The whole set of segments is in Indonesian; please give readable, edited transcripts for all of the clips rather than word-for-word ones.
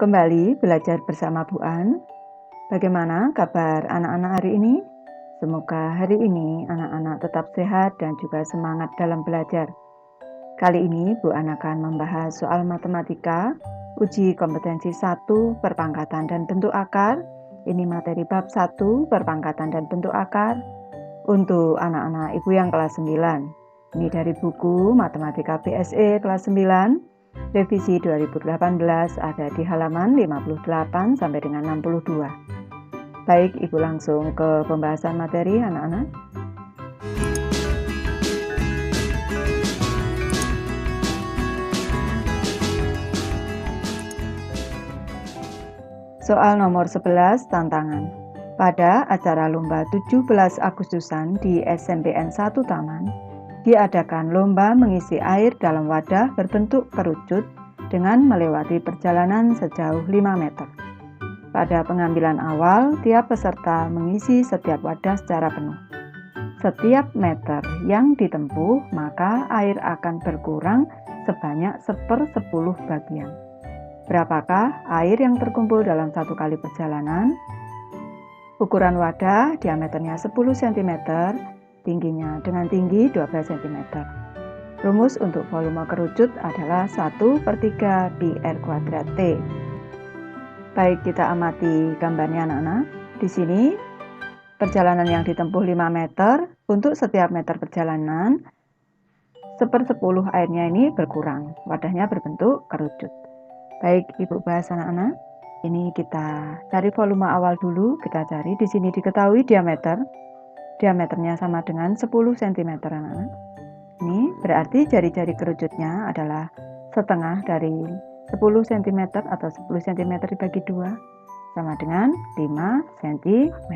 Kembali belajar bersama Bu An. Bagaimana kabar anak-anak hari ini? Semoga hari ini anak-anak tetap sehat dan juga semangat dalam belajar. Kali ini Bu An akan membahas soal matematika, uji kompetensi 1 perpangkatan dan bentuk akar. Ini materi bab 1 perpangkatan dan bentuk akar untuk anak-anak Ibu yang kelas 9. Ini dari buku Matematika BSE kelas 9. Revisi 2018 ada di halaman 58 sampai dengan 62. Baik, Ibu langsung ke pembahasan materi anak-anak. Soal nomor 11, tantangan. Pada acara lomba 17 Agustusan di SMPN 1 Taman, diadakan lomba mengisi air dalam wadah berbentuk kerucut dengan melewati perjalanan sejauh 5 meter. Pada pengambilan awal, tiap peserta mengisi setiap wadah secara penuh. Setiap meter yang ditempuh, maka air akan berkurang sebanyak 1/10 bagian. Berapakah air yang terkumpul dalam satu kali perjalanan? Ukuran wadah diameternya 10 cm, tingginya dengan tinggi 12 cm. Rumus untuk volume kerucut adalah 1/3 pi r kuadrat T. Baik, kita amati gambarnya anak-anak. Di sini perjalanan yang ditempuh 5 meter, untuk setiap meter perjalanan 1/10 airnya ini berkurang. Wadahnya berbentuk kerucut. Baik, Ibu bahas anak-anak. Ini kita cari volume awal dulu. Kita cari di sini diketahui diameternya sama dengan 10 cm anak-anak. Ini berarti jari-jari kerucutnya adalah setengah dari 10 cm atau 10 cm dibagi 2 sama dengan 5 cm.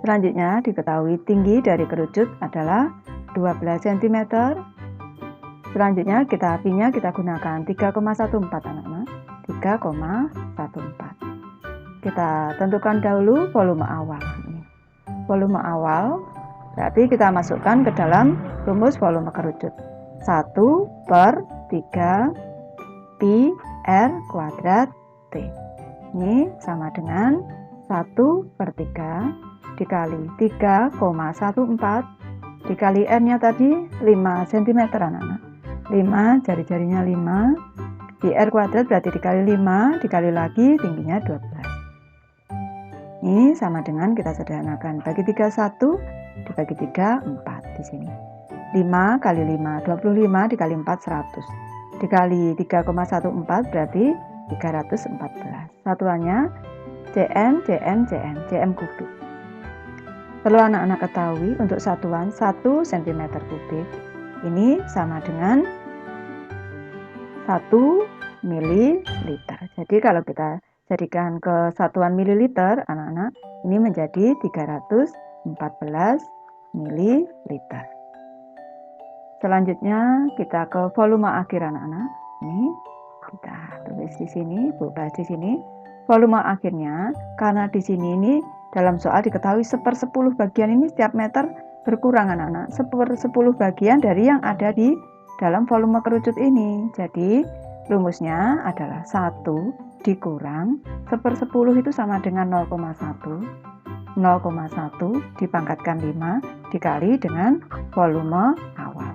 Selanjutnya diketahui tinggi dari kerucut adalah 12 cm. Selanjutnya pi-nya kita gunakan 3,14 anak-anak. 3,14. Kita tentukan dahulu volume awal. Volume awal berarti kita masukkan ke dalam rumus volume kerucut. 1/3 pi r kuadrat T. Ini sama dengan 1/3 dikali 3,14 dikali r-nya tadi 5 cm anak-anak. 5, jari-jarinya 5. Pi r kuadrat berarti dikali 5, dikali lagi tingginya 12. Ini sama dengan kita sederhanakan. Bagi 3, 1, dibagi 3, 4 di sini. 5 kali 5, 25, dikali 4, 100. Dikali 3,14 berarti 314. Satuannya cm kubik. Perlu anak-anak ketahui untuk satuan 1 cm kubik ini sama dengan 1 mililiter. Jadi kalau kita jadikan ke satuan mililiter anak-anak, ini menjadi 314 mililiter. Selanjutnya kita ke volume akhir anak-anak. Ini kita tulis di sini, Bu bahas di sini. Volume akhirnya karena di sini ini dalam soal diketahui 1/10 bagian ini setiap meter berkurang anak-anak. 1/10 bagian dari yang ada di dalam volume kerucut ini. Jadi rumusnya adalah 1 dikurang 1/10 itu sama dengan 0,1. 0,1 dipangkatkan 5 dikali dengan volume awal.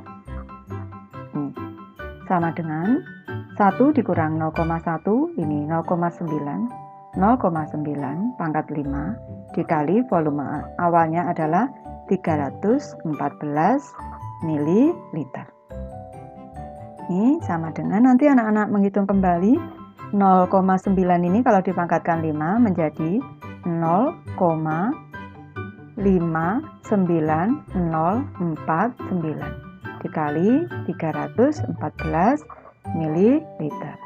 Sama dengan 1 dikurang 0,1 ini 0,9. 0,9 pangkat 5 dikali volume awalnya adalah 314 mililiter. Ini sama dengan nanti anak-anak menghitung kembali 0,9 ini kalau dipangkatkan 5 menjadi 0,59049 dikali 314 mililiter.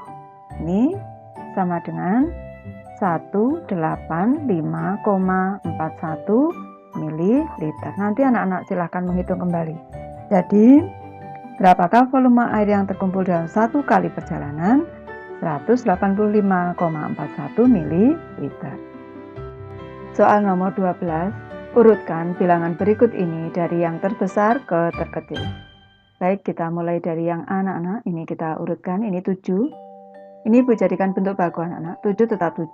Ini sama dengan 185,41 mililiter. Nanti anak-anak silahkan menghitung kembali. Jadi berapakah volume air yang terkumpul dalam satu kali perjalanan? 185,41 mililiter. Soal nomor 12, urutkan bilangan berikut ini dari yang terbesar ke terkecil. Baik, kita mulai dari yang anak-anak. Ini kita urutkan, ini 7. Ini Bu jadikan bentuk baku anak-anak, 7 tetap 7.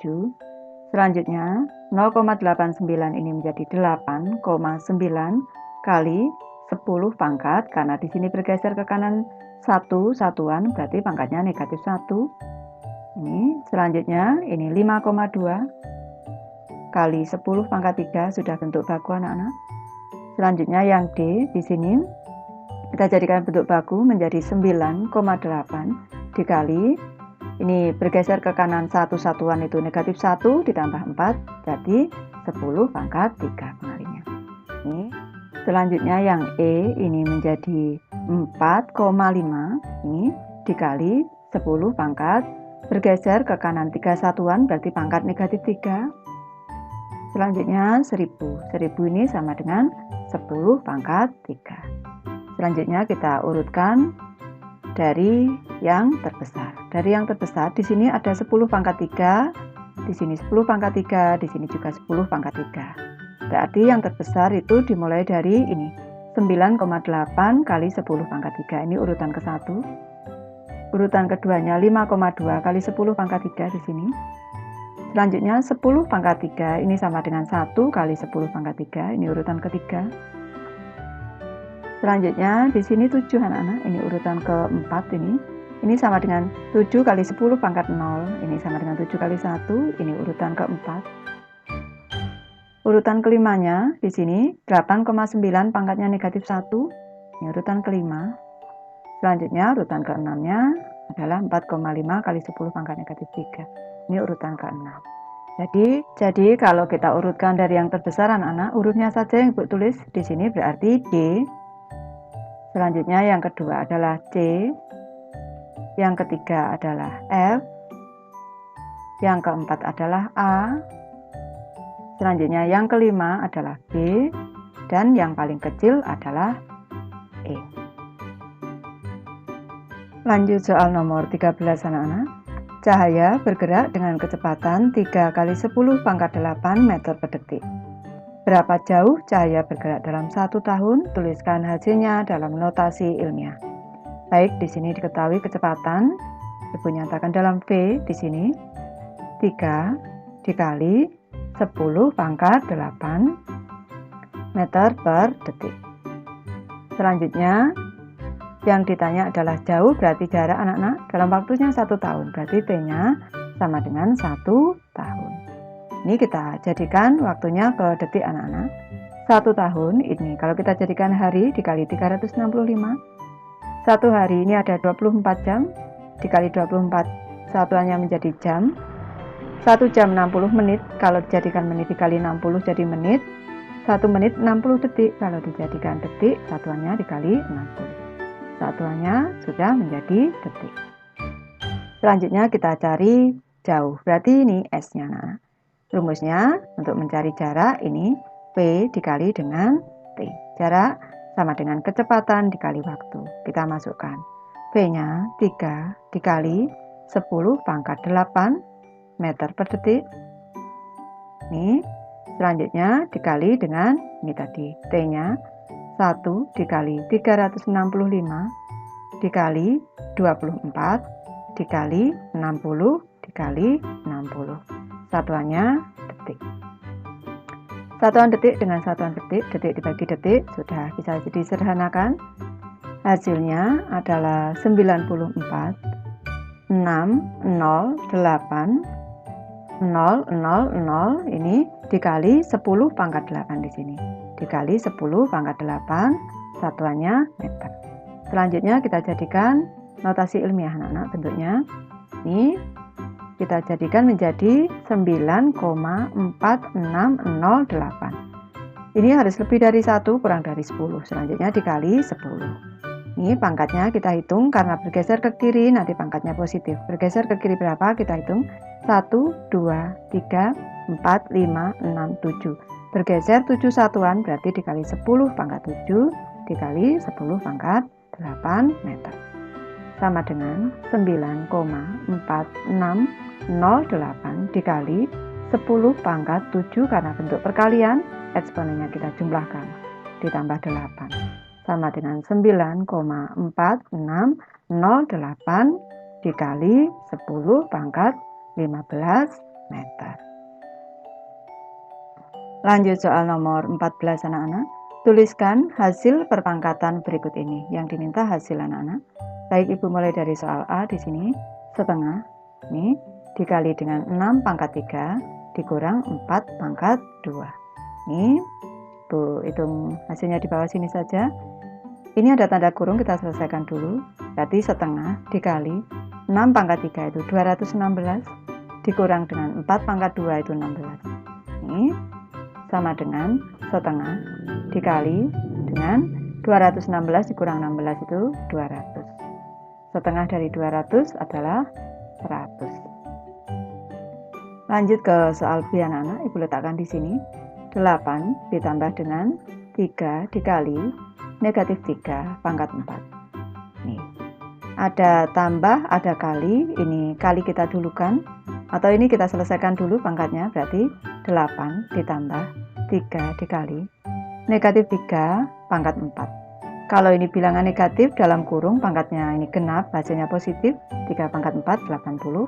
Selanjutnya 0,89 ini menjadi 8,9 kali 10 pangkat, karena di sini bergeser ke kanan 1 satuan, berarti pangkatnya negatif 1. Ini selanjutnya ini 5,2 kali 10 pangkat 3, sudah bentuk baku anak-anak. Selanjutnya yang D di sini kita jadikan bentuk baku menjadi 9,8 dikali, ini bergeser ke kanan 1 satuan itu negatif 1 ditambah 4, berarti 10 pangkat 3 pengalinya. Ini selanjutnya yang E ini menjadi 4,5, ini dikali 10 pangkat, bergeser ke kanan 3 satuan, berarti pangkat negatif 3. Selanjutnya 1000 ini sama dengan 10 pangkat 3. Selanjutnya kita urutkan dari yang terbesar. Dari yang terbesar di sini ada 10 pangkat 3, di sini 10 pangkat 3, di sini juga 10 pangkat 3. Berarti yang terbesar itu dimulai dari ini 9,8 kali 10 pangkat 3. Ini urutan ke-1. Urutan keduanya 5,2 kali 10 pangkat 3 di sini. Selanjutnya 10 pangkat 3 ini sama dengan 1 kali 10 pangkat 3. Ini urutan ketiga. Selanjutnya di sini 7 anak-anak, ini urutan keempat ini. Ini sama dengan 7 kali 10 pangkat 0, ini sama dengan 7 kali 1, ini urutan keempat. Urutan kelimanya di sini 8,9 pangkatnya negatif 1, ini urutan kelima. Selanjutnya urutan keenamnya adalah 4,5 kali 10 pangkat negatif 3, ini urutan keenam. Jadi kalau kita urutkan dari yang terbesar anak-anak, urutnya saja yang Ibu tulis di sini berarti D. Selanjutnya yang kedua adalah C, yang ketiga adalah F, yang keempat adalah A, selanjutnya yang kelima adalah B, dan yang paling kecil adalah E. Lanjut soal nomor 13 anak-anak. Cahaya bergerak dengan kecepatan 3 kali 10 pangkat 8 meter per detik. Berapa jauh cahaya bergerak dalam 1 tahun? Tuliskan hasilnya dalam notasi ilmiah. Baik, di sini diketahui kecepatan. Ibu nyatakan dalam V di sini 3 dikali 10 pangkat 8 meter per detik. Selanjutnya yang ditanya adalah jauh, berarti jarak anak-anak dalam waktunya 1 tahun. Berarti T-nya sama dengan 1 tahun. Ini kita jadikan waktunya ke detik anak-anak. 1 tahun ini kalau kita jadikan hari dikali 365. 1 hari ini ada 24 jam, dikali 24 satuannya menjadi jam. 1 jam 60 menit, kalau dijadikan menit dikali 60 jadi menit. 1 menit 60 detik, kalau dijadikan detik satuannya dikali 60. Satuannya sudah menjadi detik. Selanjutnya kita cari jauh, berarti ini S-nya. Nah, rumusnya untuk mencari jarak ini P dikali dengan T. Jarak sama dengan kecepatan dikali waktu. Kita masukkan P-nya 3 dikali 10 pangkat 8 meter per detik. Ini selanjutnya dikali dengan ini tadi T-nya 1 dikali 365 dikali 24 dikali 60 dikali 60. Satuannya detik. Satuan detik dengan satuan detik, detik dibagi detik, sudah bisa disederhanakan. Hasilnya adalah 94,608,000 ini dikali 10 pangkat 8 di sini. Dikali 10 pangkat 8, satuannya meter. Selanjutnya kita jadikan notasi ilmiah anak-anak bentuknya. Ini kita jadikan menjadi 9,4608. Ini harus lebih dari 1 kurang dari 10. Selanjutnya dikali 10. Ini pangkatnya kita hitung karena bergeser ke kiri nanti pangkatnya positif. Bergeser ke kiri berapa? Kita hitung 1, 2, 3, 4, 5, 6, 7. Bergeser 7 satuan berarti dikali 10 pangkat 7 dikali 10 pangkat 8 meter. Sama dengan 9,4608 dikali 10 pangkat 7 karena bentuk perkalian, eksponennya kita jumlahkan ditambah 8. Sama dengan 9,4608 dikali 10 pangkat 15 meter. Lanjut soal nomor 14 anak-anak. Tuliskan hasil perpangkatan berikut ini. Yang diminta hasil anak-anak. Baik, Ibu mulai dari soal A di sini. Setengah ini dikali dengan 6 pangkat 3 dikurang 4 pangkat 2. Ini Ibu hitung hasilnya di bawah sini saja. Ini ada tanda kurung, kita selesaikan dulu. Berarti setengah dikali 6 pangkat 3 itu 216 dikurang dengan 4 pangkat 2 itu 16. Ini sama dengan setengah dikali dengan 216 dikurang 16 itu 200. Setengah dari 200 adalah 100. Lanjut ke soal B anak-anak, Ibu letakkan di sini. 8 ditambah dengan 3 dikali negatif 3 pangkat 4. Nih. Ada tambah, ada kali. Ini kali kita dulukan. Atau ini kita selesaikan dulu pangkatnya, berarti 8 ditambah 3 dikali negatif 3 pangkat 4. Kalau ini bilangan negatif dalam kurung pangkatnya ini genap, hasilnya positif, 3 pangkat 4, 81.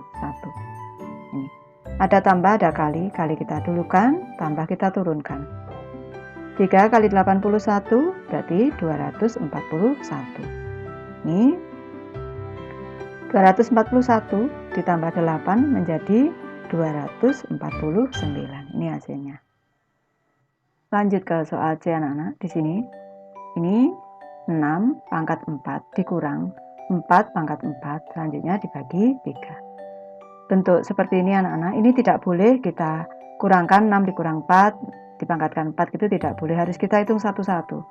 Ini. Ada tambah, ada kali kita dulukan, tambah kita turunkan. 3 kali 81 berarti 241. Ini 241 ditambah 8 menjadi 249. Ini hasilnya. Lanjut ke soal C anak-anak. Di sini ini 6 pangkat 4 dikurang 4 pangkat 4, selanjutnya dibagi 3. Bentuk seperti ini anak-anak, ini tidak boleh kita kurangkan 6 dikurang 4 dipangkatkan 4, gitu tidak boleh, harus kita hitung satu-satu.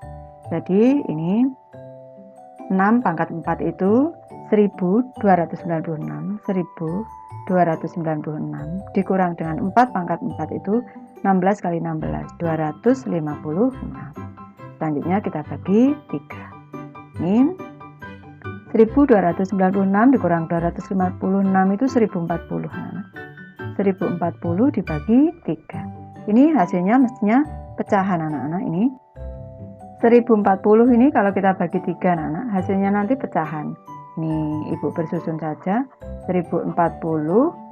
Jadi ini 6 pangkat 4 itu 1296 dikurang dengan 4 pangkat 4 itu 16 kali 16 256. Selanjutnya kita bagi 3. Ini 1296 dikurang 256 itu 1040. 1040 dibagi 3. Ini hasilnya mestinya pecahan anak-anak. Ini 1040 ini kalau kita bagi 3 anak-anak, hasilnya nanti pecahan. Ini Ibu bersusun saja. 1040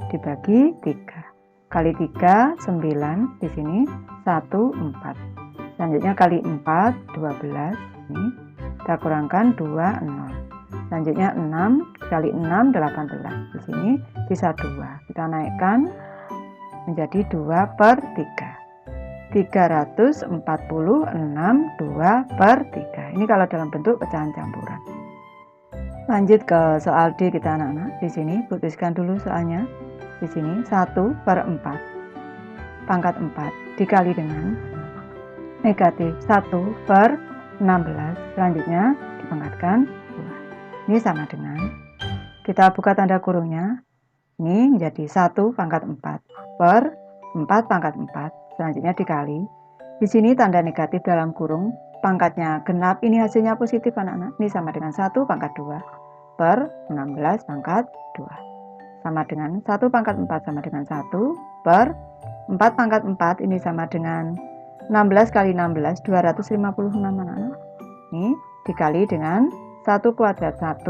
dibagi 3. Kali 3 9, di sini 1 4. Selanjutnya kali 4 12. Ini kita kurangkan 2 0. Selanjutnya 6 kali 6 18. Di sini sisa 2. Kita naikkan menjadi 2 per 3. 346 2 per 3. Ini kalau dalam bentuk pecahan campuran. Lanjut ke soal D kita anak-anak. Di sini putuskan dulu soalnya. Di sini 1 per 4 pangkat 4 dikali dengan negatif 1 per 16. Selanjutnya dipangkatkan 2. Ini sama dengan, kita buka tanda kurungnya. Ini menjadi 1 pangkat 4 per 4 pangkat 4. Selanjutnya dikali. Di sini tanda negatif dalam kurung, pangkatnya genap, ini hasilnya positif anak-anak. Ini sama dengan 1 pangkat 2 per 16 pangkat 2. Sama dengan 1 pangkat 4 sama dengan 1 per 4 pangkat 4, ini sama dengan 16 kali 16 256 anak-anak. Ini dikali dengan 1 kuadrat 1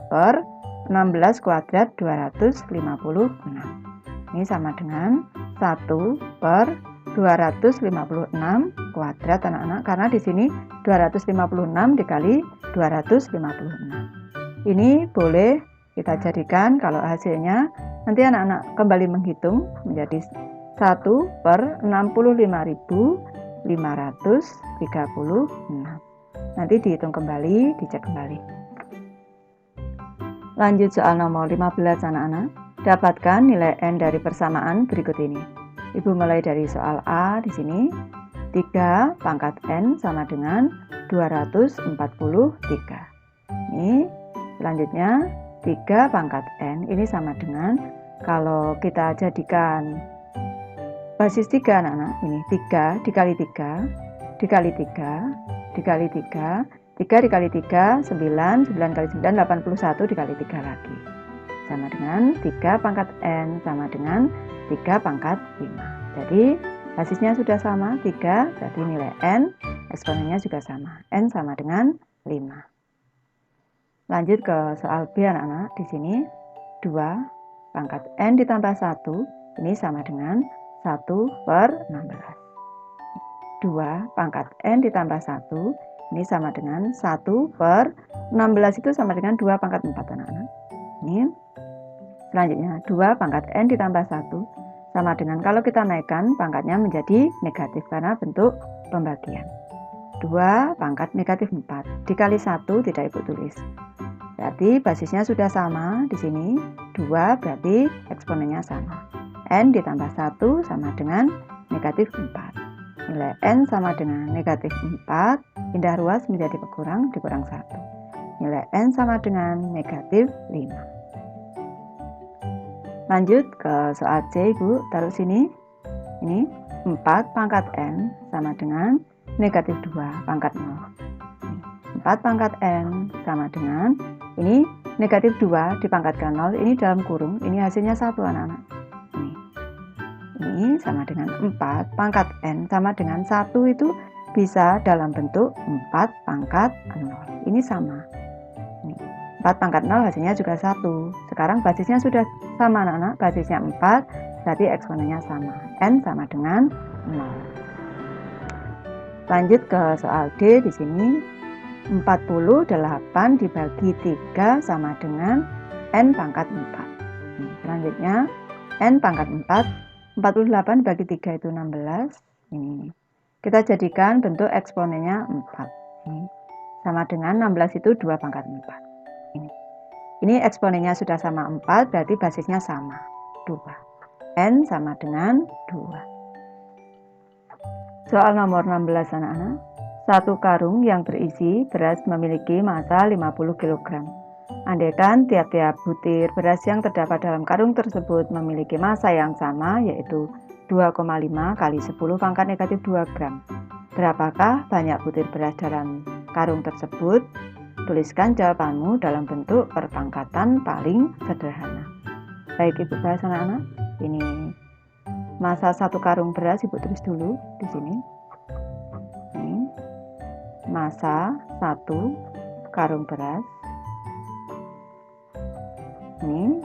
per 16 kuadrat 256. Ini sama dengan 1 per 256 kuadrat anak-anak, karena di sini 256 dikali 256. Ini boleh kita jadikan kalau hasilnya nanti anak-anak kembali menghitung menjadi 1 per 65.536. Nanti dihitung kembali, dicek kembali. Lanjut soal nomor 15 anak-anak. Dapatkan nilai N dari persamaan berikut ini. Ibu mulai dari soal A di sini. 3 pangkat N sama dengan 243. Ini selanjutnya 3 pangkat N ini sama dengan, kalau kita jadikan basis 3 anak-anak, ini 3 dikali 3 dikali 3 dikali 3, 3 dikali 3 9, 9 kali 9 81 dikali 3 lagi. Sama dengan 3 pangkat N sama dengan 3 pangkat 5. Jadi basisnya sudah sama 3, berarti nilai N eksponennya juga sama. N sama dengan 5. Lanjut ke soal B anak-anak. Di sini 2 pangkat N ditambah 1, ini sama dengan 1/16. 2 pangkat N ditambah 1, ini sama dengan 1/16, itu sama dengan 2 pangkat 4 anak-anak. Ini selanjutnya 2 pangkat N ditambah 1 sama dengan, kalau kita naikkan pangkatnya menjadi negatif karena bentuk pembagian. 2 pangkat negatif 4 dikali 1 tidak ikut tulis. Berarti basisnya sudah sama di sini. 2 berarti eksponennya sama. N ditambah 1 sama dengan negatif 4. Nilai N sama dengan negatif 4, pindah ruas menjadi berkurang, dikurang 1. Nilai N sama dengan negatif 5. Lanjut ke soal C, Ibu. Taruh sini. Ini 4 pangkat N sama dengan negatif 2 pangkat 0. 4 pangkat N sama dengan, ini negatif 2 dipangkatkan 0, ini dalam kurung, ini hasilnya 1 anak-anak. Ini sama dengan 4 pangkat N sama dengan 1, itu bisa dalam bentuk 4 pangkat 0. Ini sama. 4 pangkat 0 hasilnya juga 1. Sekarang basisnya sudah sama anak-anak, basisnya 4, berarti eksponennya sama. N sama dengan 0. Lanjut ke soal D di sini. 48 dibagi 3 sama dengan N pangkat 4. Selanjutnya N pangkat 4, 48 bagi 3 itu 16. Ini kita jadikan bentuk eksponennya 4. Ini sama dengan 16 itu 2 pangkat 4. Ini eksponennya sudah sama 4, berarti basisnya sama 2. N sama dengan 2. Soal nomor 16 anak-anak. 1 karung yang berisi beras memiliki massa 50 kg. Andaikan tiap-tiap butir beras yang terdapat dalam karung tersebut memiliki massa yang sama, yaitu 2,5 kali 10 pangkat negatif 2 gram. Berapakah banyak butir beras dalam karung tersebut? Tuliskan jawabanmu dalam bentuk perpangkatan paling sederhana. Baik, Ibu bahas anak-anak. Ini massa 1 karung beras, Ibu tulis dulu di sini. Ini massa 1 karung beras. Ini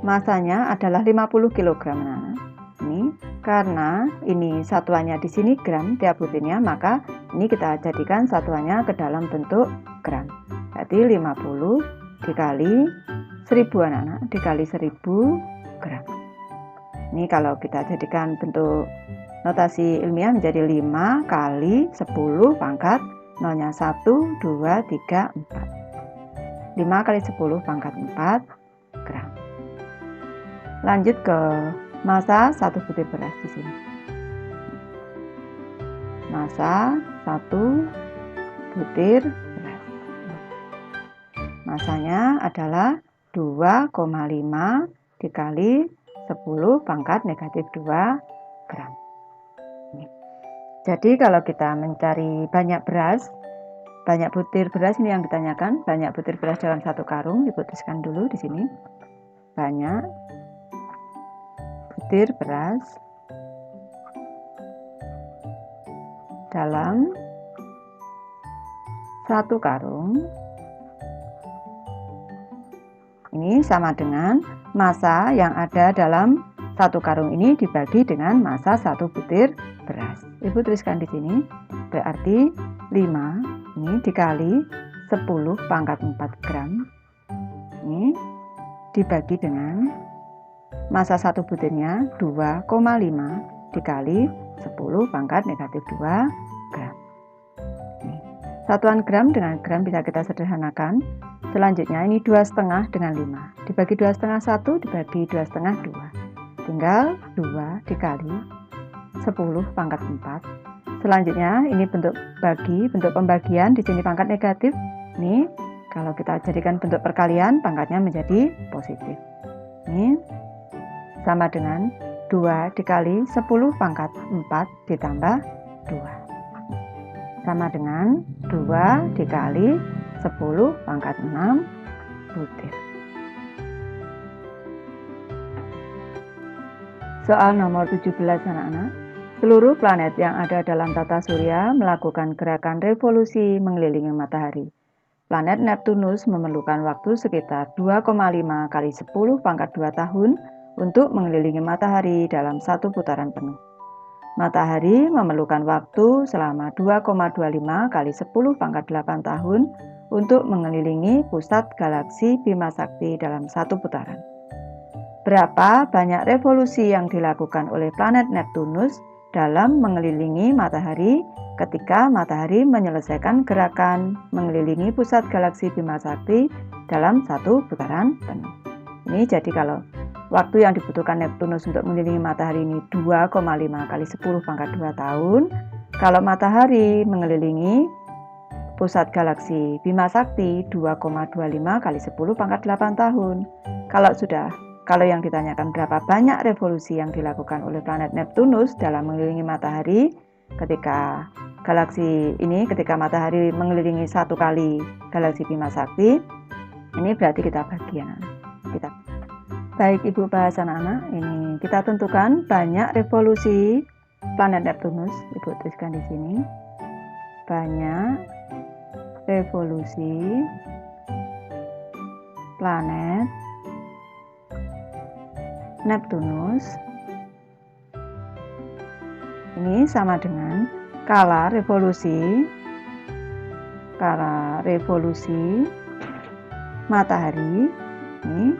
massanya adalah 50 kg anak-anak. Ini karena ini satuannya di sini gram tiap butirnya, maka ini kita jadikan satuannya ke dalam bentuk gram. Berarti 50 dikali 1000 anak-anak, dikali 1000 gram. Ini kalau kita jadikan bentuk notasi ilmiah menjadi 5 kali 10 pangkat 0-nya 1, 2, 3, 4. 5 kali 10 pangkat 4 gram. Lanjut ke massa 1 butir beras di sini. Massa 1 butir beras. Massanya adalah 2,5 dikali 10 pangkat negatif 2 gram. Jadi kalau kita mencari banyak beras, banyak butir beras, ini yang ditanyakan, banyak butir beras dalam 1 karung, diputuskan dulu di sini. Banyak butir beras dalam 1 karung. Ini sama dengan massa yang ada dalam 1 karung ini dibagi dengan massa 1 butir beras. Ibu tuliskan di sini, berarti 5 ini dikali 10 pangkat 4 gram. Ini dibagi dengan massa 1 butirnya 2,5 dikali 10 pangkat negatif 2 gram. Satuan gram dengan gram bisa kita sederhanakan. Selanjutnya ini 2,5 dengan 5. Dibagi 2,5 1, dibagi 2,5 2. Tinggal 2 dikali 10 pangkat 4. Selanjutnya ini bentuk pembagian, di sini pangkat negatif. Ini kalau kita jadikan bentuk perkalian, pangkatnya menjadi positif. Ini sama dengan 2 dikali 10 pangkat 4 ditambah 2. Sama dengan 2 dikali 10 pangkat 6 butir. Soal nomor 17 anak-anak. Seluruh planet yang ada dalam tata surya melakukan gerakan revolusi mengelilingi matahari. planet Neptunus memerlukan waktu sekitar 2,5 kali 10 pangkat 2 tahun untuk mengelilingi matahari dalam satu putaran penuh. Matahari memerlukan waktu selama 2,25 kali 10 pangkat 8 tahun untuk mengelilingi pusat galaksi Bima Sakti dalam satu putaran. Berapa banyak revolusi yang dilakukan oleh planet Neptunus dalam mengelilingi matahari ketika matahari menyelesaikan gerakan mengelilingi pusat galaksi Bima Sakti dalam satu putaran penuh. Ini jadi kalau waktu yang dibutuhkan Neptunus untuk mengelilingi matahari ini 2,5 kali 10 pangkat 2 tahun. Kalau matahari mengelilingi pusat galaksi Bima Sakti 2,25 kali 10 pangkat 8 tahun. Kalau yang ditanyakan berapa banyak revolusi yang dilakukan oleh planet Neptunus dalam mengelilingi matahari ketika matahari mengelilingi satu kali galaksi Bima Sakti, ini berarti kita bagi anak-anak. Baik Ibu bahas anak-anak, ini kita tentukan banyak revolusi planet Neptunus. Ibu tuliskan di sini. Banyak revolusi planet Neptunus ini sama dengan skala revolusi matahari. Ini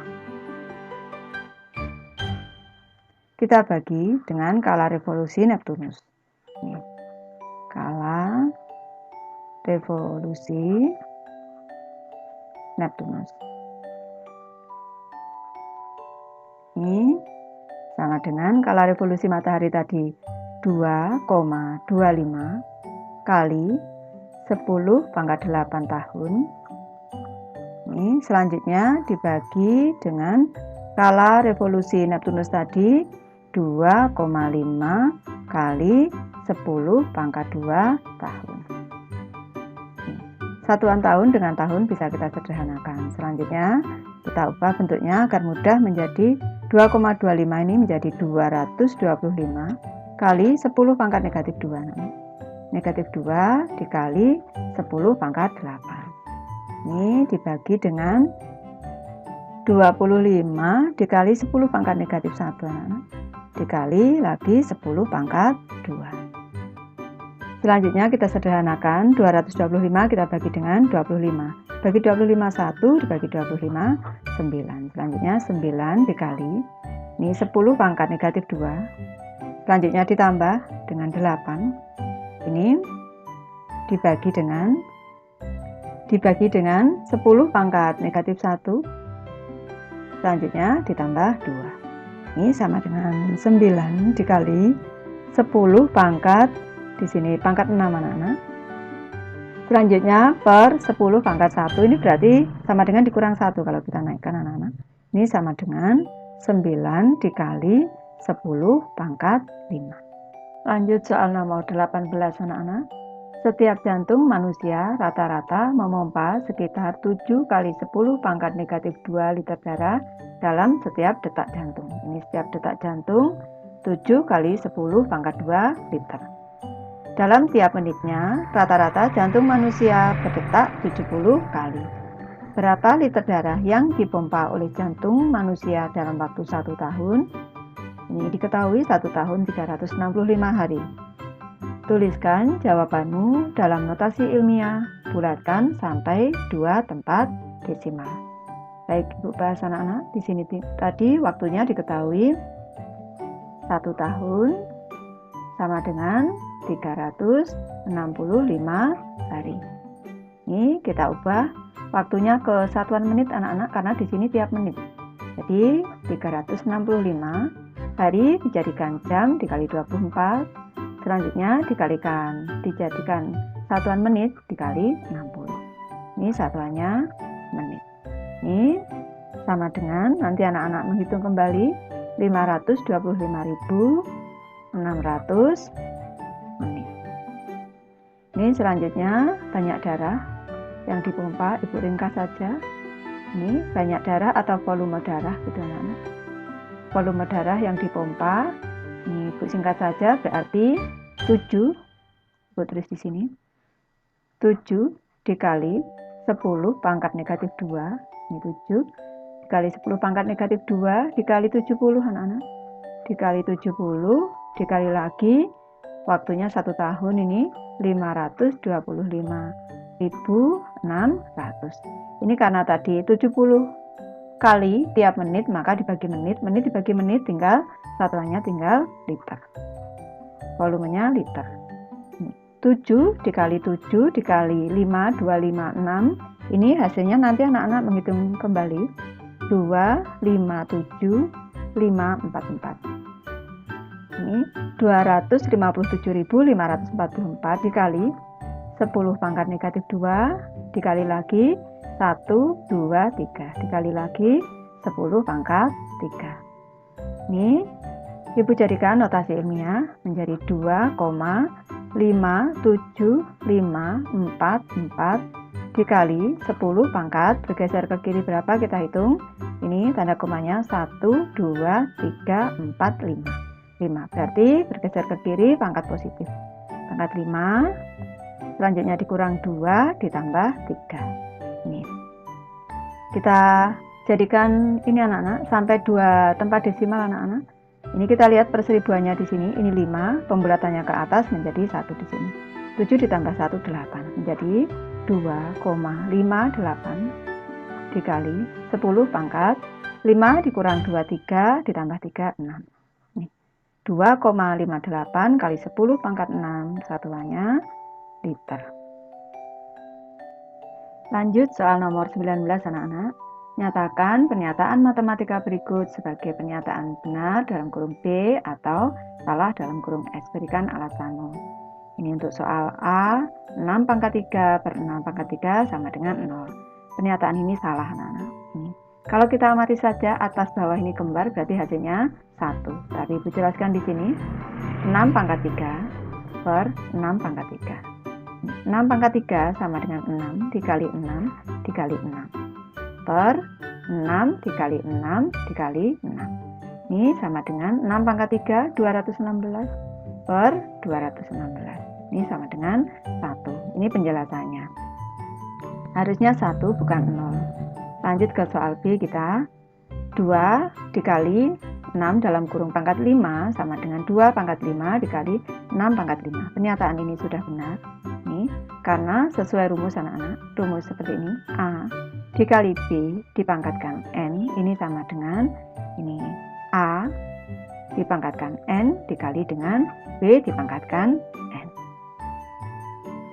kita bagi dengan skala revolusi Neptunus. Ini skala revolusi Neptunus. Ini sama dengan skala revolusi matahari tadi 2,25 kali 10 pangkat 8 tahun. Ini selanjutnya dibagi dengan skala revolusi Neptunus tadi 2,5 kali 10 pangkat 2 tahun. Satuan tahun dengan tahun bisa kita sederhanakan. Selanjutnya kita ubah bentuknya agar mudah menjadi 2,25 ini menjadi 225 kali 10 pangkat negatif 2. Negatif 2 dikali 10 pangkat 8. Ini dibagi dengan 25 dikali 10 pangkat negatif 1. Dikali lagi 10 pangkat 2. Selanjutnya kita sederhanakan 225 kita bagi dengan 25. Bagi 25 1 dibagi 25 9. Selanjutnya 9 dikali ini 10 pangkat negatif 2. Selanjutnya ditambah dengan 8. Ini dibagi dengan 10 pangkat negatif 1. Selanjutnya ditambah 2. Ini sama dengan 9 dikali 10 pangkat di sini pangkat 6 anak-anak. Selanjutnya per 10 pangkat 1 ini berarti sama dengan dikurang 1 kalau kita naikkan anak-anak. Ini sama dengan 9 dikali 10 pangkat 5. Lanjut soal nomor 18 anak-anak. Setiap jantung manusia rata-rata memompa sekitar 7 kali 10 pangkat negatif 2 liter darah dalam setiap detak jantung. Ini setiap detak jantung 7 kali 10 pangkat 2 liter. Dalam tiap menitnya, rata-rata jantung manusia berdetak 70 kali. Berapa liter darah yang dipompa oleh jantung manusia dalam waktu 1 tahun? Ini diketahui 1 tahun 365 hari. Tuliskan jawabanmu dalam notasi ilmiah, bulatkan sampai 2 tempat desimal. Baik Ibu bahas anak-anak, di sini tadi waktunya diketahui 1 tahun sama dengan 365 hari. Ini kita ubah waktunya ke satuan menit anak-anak karena di sini tiap menit. Jadi 365 hari dijadikan jam dikali 24. Selanjutnya dijadikan satuan menit dikali 60. Ini satuannya menit. Ini sama dengan nanti anak-anak menghitung kembali 525.600 menit. Ini selanjutnya banyak darah yang dipompa, Ibu ringkas saja. Ini banyak darah atau volume darah gitu anak-anak. Volume darah yang dipompa, ini Ibu singkat saja berarti 7. Ibu tulis di sini. 7 dikali 10 pangkat negatif 2, ini 7, dikali 10 pangkat negatif 2, dikali 70 anak-anak, dikali 70, dikali lagi, waktunya 1 tahun ini 525.600. Ini karena tadi 70 kali tiap menit, maka dibagi menit, menit dibagi menit, tinggal satuannya tinggal liter. Volumenya liter. 7 dikali 7 dikali 5, 256. Ini hasilnya nanti anak-anak menghitung kembali. 257, 544. Ini 257.544 dikali 10 pangkat negatif 2, dikali lagi 1, 2, 3, dikali lagi 10 pangkat 3. Ini Ibu jadikan notasi ilmiah menjadi 2,57544 dikali 10 pangkat, bergeser ke kiri berapa kita hitung. Ini tanda komanya 1, 2, 3, 4, 5. 5 berarti bergeser ke kiri pangkat positif. Pangkat 5, selanjutnya dikurang 2 ditambah 3. Ini kita jadikan ini anak-anak sampai 2 tempat desimal anak-anak. Ini kita lihat perseribuannya di sini, ini 5, pembulatannya ke atas menjadi 1 di sini. 7 ditambah 1, 8, menjadi 2,58 dikali 10 pangkat, 5 dikurang 2, 3, ditambah 3, 6. Nih, 2,58 kali 10 pangkat 6, satuannya liter. Lanjut soal nomor 19 anak-anak. Nyatakan pernyataan matematika berikut sebagai pernyataan benar dalam kurung B atau salah dalam kurung S. Berikan alasanmu. Ini untuk soal A, 6 pangkat 3 per 6 pangkat 3 sama dengan 0. Pernyataan ini salah anak-anak. Kalau kita amati saja atas bawah ini kembar berarti hasilnya 1. Tapi Ibu jelaskan di sini 6 pangkat 3 per 6 pangkat 3. 6 pangkat 3 sama dengan 6 dikali 6 dikali 6. Per 6 dikali 6 dikali 6. Ini sama dengan 6 pangkat 3, 216 per 216. Ini sama dengan 1. Ini penjelasannya. Harusnya 1 bukan 0. Lanjut ke soal B kita. 2 dikali 6 dalam kurung pangkat 5 sama dengan 2 pangkat 5 dikali 6 pangkat 5. Pernyataan ini sudah benar. Ini karena sesuai rumus anak-anak. Rumus seperti ini. A dikali B dipangkatkan N, ini sama dengan ini A dipangkatkan N dikali dengan B dipangkatkan N.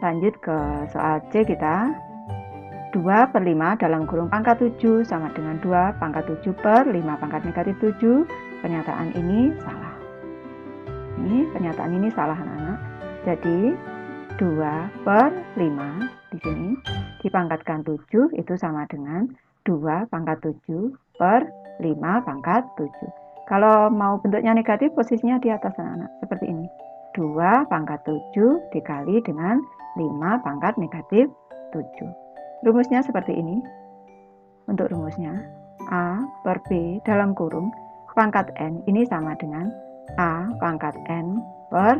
Lanjut ke soal C kita. 2 per 5 dalam kurung pangkat 7 sama dengan 2 pangkat 7 per 5 pangkat negatif 7. Pernyataan ini salah. Ini pernyataan ini salah anak-anak. Jadi 2 per 5 di sini dipangkatkan 7 itu sama dengan 2 pangkat 7 per 5 pangkat 7. Kalau mau bentuknya negatif posisinya di atas anak-anak seperti ini. 2 pangkat 7 dikali dengan 5 pangkat negatif 7. Rumusnya seperti ini. Untuk rumusnya A per B dalam kurung pangkat N ini sama dengan A pangkat N per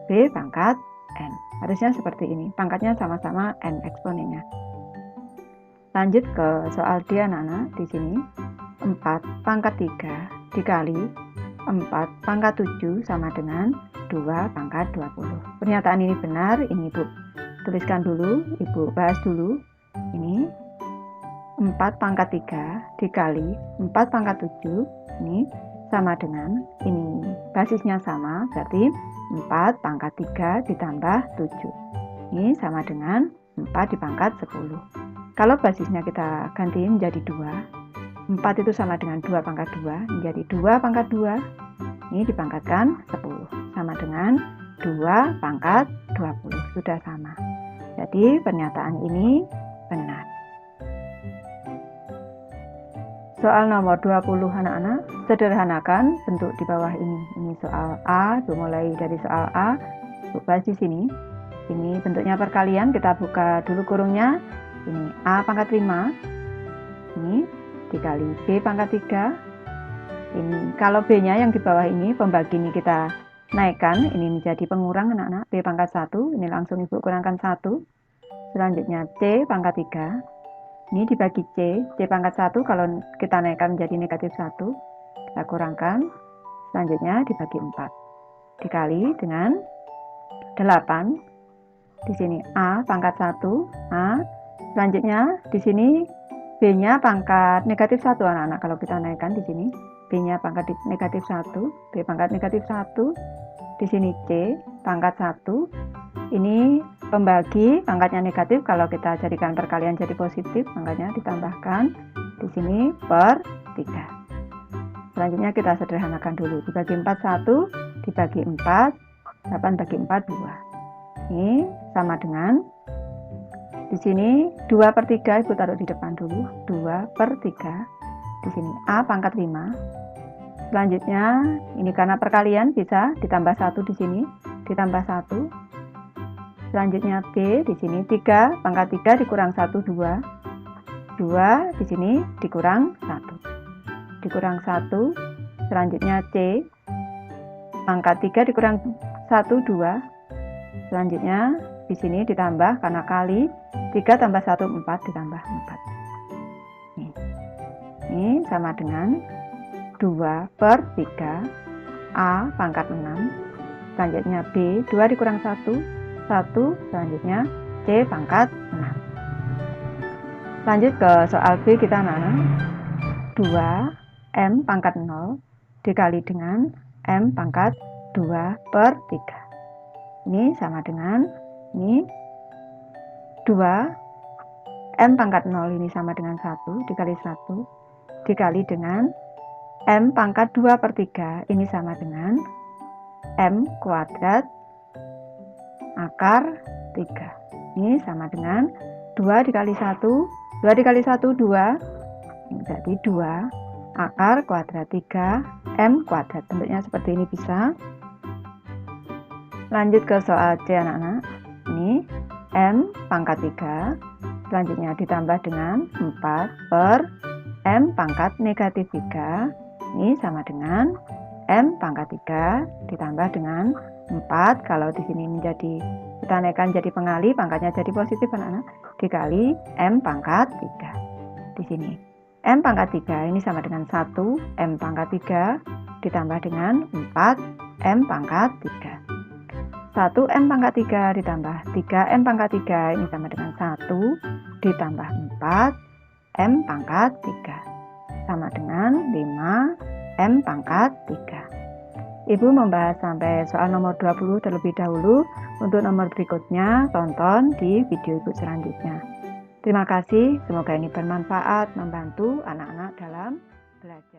B pangkat N. Harusnya seperti ini. Pangkatnya sama-sama N eksponennya. Lanjut ke soal D anak-anak. Di sini 4 pangkat 3 dikali 4 pangkat 7 sama dengan 2 pangkat 20. Pernyataan ini benar. Ini Ibu tuliskan dulu. Ibu bahas dulu. Ini 4 pangkat 3 dikali 4 pangkat 7. Ini sama dengan ini basisnya sama. Berarti 4 pangkat 3 ditambah 7. Ini sama dengan 4 dipangkat 10. Kalau basisnya kita ganti menjadi 2, 4 itu sama dengan 2 pangkat 2, menjadi 2 pangkat 2. Ini dipangkatkan 10. Sama dengan 2 pangkat 20. Sudah sama. Jadi pernyataan ini benar. Soal nomor 20 anak-anak, sederhanakan bentuk di bawah ini. Ini soal A, mulai dari soal A, bahas di sini. Ini bentuknya perkalian, kita buka dulu kurungnya. Ini A pangkat 5, ini dikali B pangkat 3. Ini kalau B-nya yang di bawah ini, pembagi ini kita naikkan, ini menjadi pengurang anak-anak. B pangkat 1, ini langsung Ibu kurangkan 1. Selanjutnya C pangkat 3. Ini dibagi C pangkat 1 kalau kita naikkan menjadi negatif 1, kita kurangkan, selanjutnya dibagi 4. Dikali dengan 8, di sini A pangkat 1, A, selanjutnya di sini B-nya pangkat negatif 1 anak-anak, kalau kita naikkan di sini, B-nya pangkat negatif 1, B pangkat negatif 1, di sini C pangkat 1, ini pembagi pangkatnya negatif, kalau kita jadikan perkalian jadi positif, pangkatnya ditambahkan di sini per 3. Selanjutnya kita sederhanakan dulu, dibagi 4 1, dibagi 4, 8 bagi 4 2. Ini sama dengan, di sini 2 per 3, Ibu taruh di depan dulu, 2 per 3, di sini A pangkat 5. Selanjutnya, ini karena perkalian bisa ditambah 1 di sini, ditambah 1. Selanjutnya B di sini 3 pangkat 3 dikurang 1 2. 2 di sini dikurang 1. Dikurang 1. Selanjutnya C pangkat 3 dikurang 1 2. Selanjutnya di sini ditambah karena kali 3 tambah 1 4 ditambah 4. Ini sama dengan 2 per 3 A pangkat 6. Selanjutnya B 2 dikurang 1 1, selanjutnya C pangkat 6. Lanjut ke soal B kita anak-anak. 2 M pangkat 0 dikali dengan M pangkat 2 per 3. Ini sama dengan, ini 2 M pangkat 0 ini sama dengan 1 dikali 1 dikali dengan M pangkat 2 per 3, ini sama dengan M kuadrat akar 3. Ini sama dengan 2 dikali 1, 2 dikali 1 2, ini berarti 2 akar kuadrat 3 M kuadrat. Bentuknya seperti ini bisa. Lanjut ke soal C anak-anak. Ini M pangkat 3, selanjutnya ditambah dengan 4 per M pangkat negatif 3. Ini sama dengan M pangkat 3 ditambah dengan 4, kalau di sini menjadi, kita naikkan jadi pengali, pangkatnya jadi positif anak-anak, dikali M pangkat 3. Di sini M pangkat 3 ini sama dengan 1 M pangkat 3 ditambah dengan 4 M pangkat 3. 1 M pangkat 3 ditambah 3 M pangkat 3 ini sama dengan 1 ditambah 4 M pangkat 3 sama dengan 5 M pangkat 3. Ibu membahas sampai soal nomor 20 terlebih dahulu. Untuk nomor berikutnya tonton di video ibu selanjutnya. Terima kasih, semoga ini bermanfaat, membantu anak-anak dalam belajar.